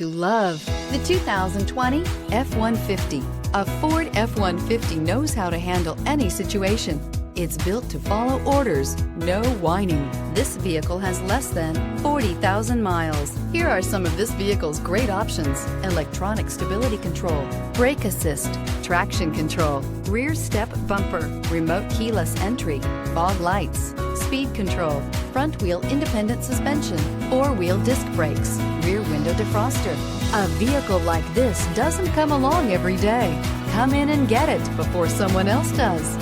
To love the 2020 F-150. A Ford F-150 knows how to handle any situation. It's built to follow orders, no whining. This vehicle has less than 40,000 miles. Here are some of this vehicle's great options: electronic stability control, brake assist, traction control, rear step bumper, remote keyless entry, fog lights, speed control, front wheel independent suspension, four-wheel disc brakes, rear window defroster. A vehicle like this doesn't come along every day. Come in and get it before someone else does.